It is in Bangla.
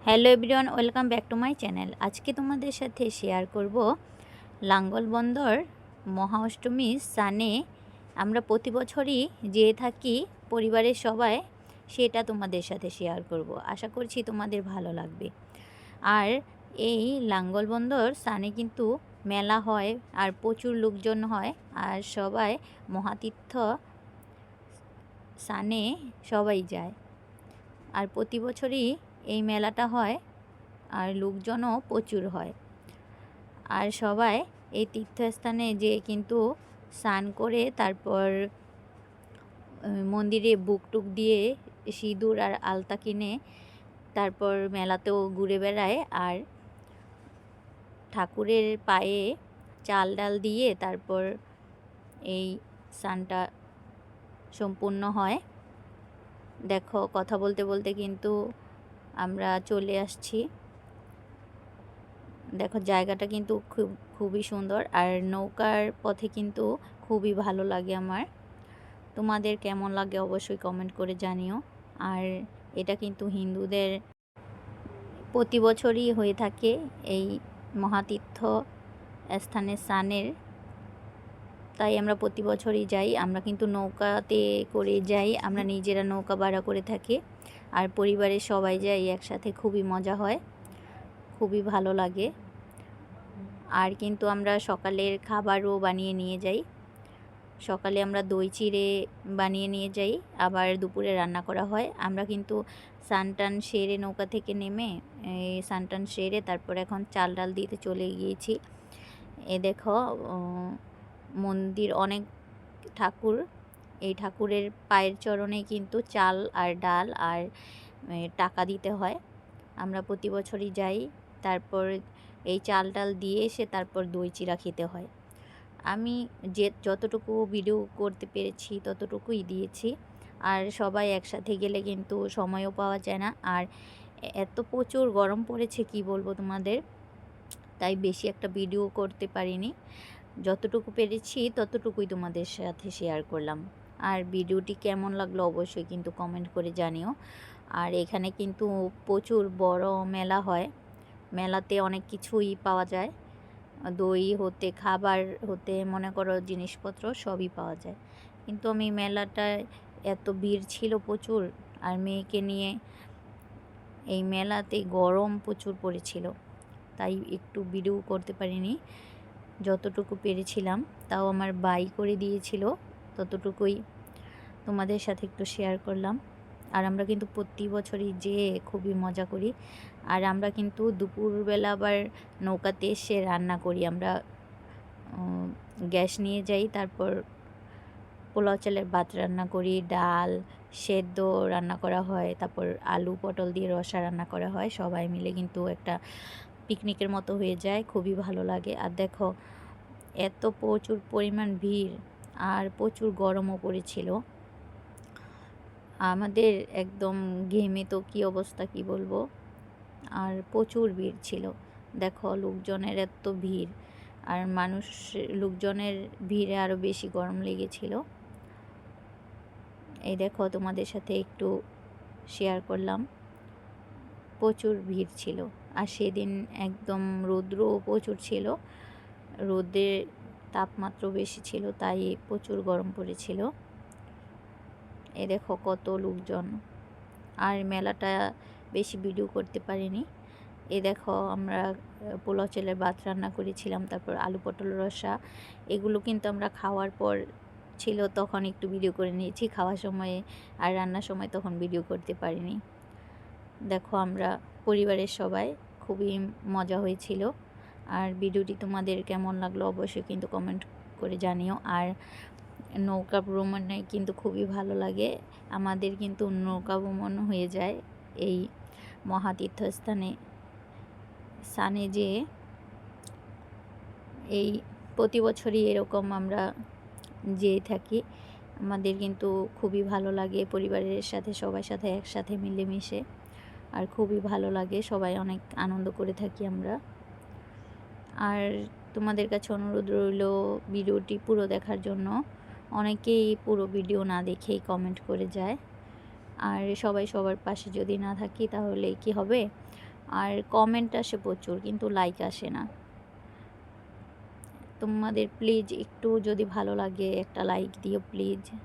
Hello everyone, welcome back to my channel. আজকে তোমাদের সাথে শেয়ার করব লাঙ্গলবন্দর মহা অষ্টমীর স্নানে আমরা প্রতি বছরই যেয়ে থাকি পরিবারের সবাই, সেটা তোমাদের সাথে শেয়ার করব। আশা করছি তোমাদের ভালো লাগবে। আর এই লাঙ্গলবন্দর স্নানে কিন্তু মেলা হয় আর প্রচুর লোকজন হয়, আর সবাই মহাতীর্থ স্নানে সবাই যায়। আর প্রতি বছরই এই মেলাটা হয় আর লোকজনও প্রচুর হয়। আর সবাই এই তীর্থস্থানে যে কিন্তু স্নান করে তারপর মন্দিরে বুক টুক দিয়ে সিঁদুর আর আলতা কিনে তারপর মেলাতেও ঘুরে বেড়ায়। আর ঠাকুরের পায়ে চাল ডাল দিয়ে তারপর এই স্নানটা সম্পূর্ণ হয়। দেখো, কথা বলতে বলতে কিন্তু আমরা চলে আসছি। দেখো, জায়গাটা কিন্তু খুবই সুন্দর, আর নৌকার পথে কিন্তু খুবই ভালো লাগে আমার। তোমাদের কেমন লাগে অবশ্যই কমেন্ট করে জানিও। আর এটা কিন্তু হিন্দুদের প্রতি বছরই হয়ে থাকে এই মহাতীর্থ স্থানে স্নানের, তাই আমরা প্রতি বছরই যাই। আমরা কিন্তু নৌকাতে করে যাই, আমরা নিজেরা নৌকা ভাড়া করে থাকি আর পরিবারের সবাই যাই একসাথে, খুবই মজা হয়, খুবই ভালো লাগে। আর কিন্তু আমরা সকালের খাবারও বানিয়ে নিয়ে যাই। সকালে আমরা দই চিড়ে বানিয়ে নিয়ে যাই, আবার দুপুরে রান্না করা হয়। আমরা কিন্তু স্নান সেরে নৌকা থেকে নেমে স্নান সেরে তারপর এখন চাল ডাল দিতে চলে গিয়েছি। এ দেখো, মন্দির অনেক ঠাকুর, এই ঠাকুরের পায়ের চরণে কিন্তু চাল আর ডাল আর টাকা দিতে হয়। আমরা প্রতি বছরই যাই, তারপর এই চাল ডাল দিয়ে এসে তারপর দই চিড়া খেতে হয়। আমি যতটুকু ভিডিও করতে পেরেছি ততটুকুই দিয়েছি। আর সবাই একসাথে গেলে কিন্তু সময়ও পাওয়া যায় না, আর এত প্রচুর গরম পড়েছে কি বলবো তোমাদের, তাই বেশি একটা ভিডিও করতে পারিনি। যতটুকু পেরেছি ততটুকুই তোমাদের সাথে শেয়ার করলাম। আর ভিডিওটি কেমন লাগলো অবশ্যই কিন্তু কমেন্ট করে জানিও। আর এখানে কিন্তু প্রচুর বড় মেলা হয়, মেলাতে অনেক কিছুই পাওয়া যায়, দই হতে খাবার হতে মনে করো জিনিসপত্র সবই পাওয়া যায়। কিন্তু আমি মেলাটায় এত ভিড় ছিল প্রচুর, আর মেয়েকে নিয়ে এই মেলাতে গরম প্রচুর পড়েছিল, তাই একটু ভিডিও করতে পারিনি। যতটুকু পেরেছিলাম তাও আমার বাই করে দিয়েছিল, ততটুকুই তোমাদের সাথে একটু শেয়ার করলাম। আর আমরা কিন্তু প্রতি বছরই যেয়ে খুবই মজা করি। আর আমরা কিন্তু দুপুরবেলা আবার নৌকাতে এসে রান্না করি। আমরা গ্যাস নিয়ে যাই, তারপর পোলাও চালের ভাত রান্না করি, ডাল সেদ্ধ রান্না করা হয়, তারপর আলু পটল দিয়ে রসা রান্না করা হয়। সবাই মিলে কিন্তু একটা পিকনিকের মতো হয়ে যায়, খুবই ভালো লাগে। আর দেখো, এত প্রচুর পরিমাণ ভিড় আর প্রচুর গরমও পড়েছিল আমাদের, একদম ঘেমে তো কী অবস্থা কি বলবো। আর প্রচুর ভিড় ছিল, দেখো লোকজনের এত ভিড়, আর লোকজনের ভিড়ে আরও বেশি গরম লেগেছিল। এই দেখো, তোমাদের সাথে একটু শেয়ার করলাম, প্রচুর ভিড় ছিল। আর সেদিন একদম রৌদ্রও প্রচুর ছিল, রোদের তাপমাত্রা বেশি ছিল, তাই প্রচুর গরম পড়েছিল। এ দেখো কত লোকজন। আর মেলাটা বেশি ভিডিও করতে পারিনি। এ দেখো, আমরা পোলাও চালের ভাত রান্না করেছিলাম, তারপর আলু পটল রসা, এগুলো কিন্তু আমরা খাওয়ার পর ছিল তখন একটু ভিডিও করে নিয়েছি, খাওয়ার সময়ে আর রান্নার সময় তখন ভিডিও করতে পারিনি। দেখো, আমরা পরিবারের সবাই, খুবই মজা হয়েছিল। আর ভিডিওটি তোমাদের কেমন লাগলো অবশ্যই কিন্তু কমেন্ট করে জানিও। আর নৌকা ভ্রমণে কিন্তু খুবই ভালো লাগে আমাদের, কিন্তু নৌকা ভ্রমণ হয়ে যায় এই মহাতীর্থস্থানে স্নানে যেয়ে। এই প্রতি বছরই এরকম আমরা যেয়ে থাকি, আমাদের কিন্তু খুবই ভালো লাগে পরিবারের সাথে, সবার সাথে একসাথে মিলেমিশে, আর খুবই ভালো লাগে, সবাই অনেক আনন্দ করে থাকি আমরা। আর তোমাদের কাছে অনুরোধ রইল ভিডিওটি পুরো দেখার জন্য। অনেকেই পুরো ভিডিও না দেখেই কমেন্ট করে যায়, আর সবাই সবার পাশে যদি না থাকি তাহলে কি হবে, আর কমেন্ট আসে প্রচুর, কিন্তু লাইক আসে না। তোমাদের প্লিজ একটু যদি ভালো লাগে একটা লাইক দিও প্লিজ।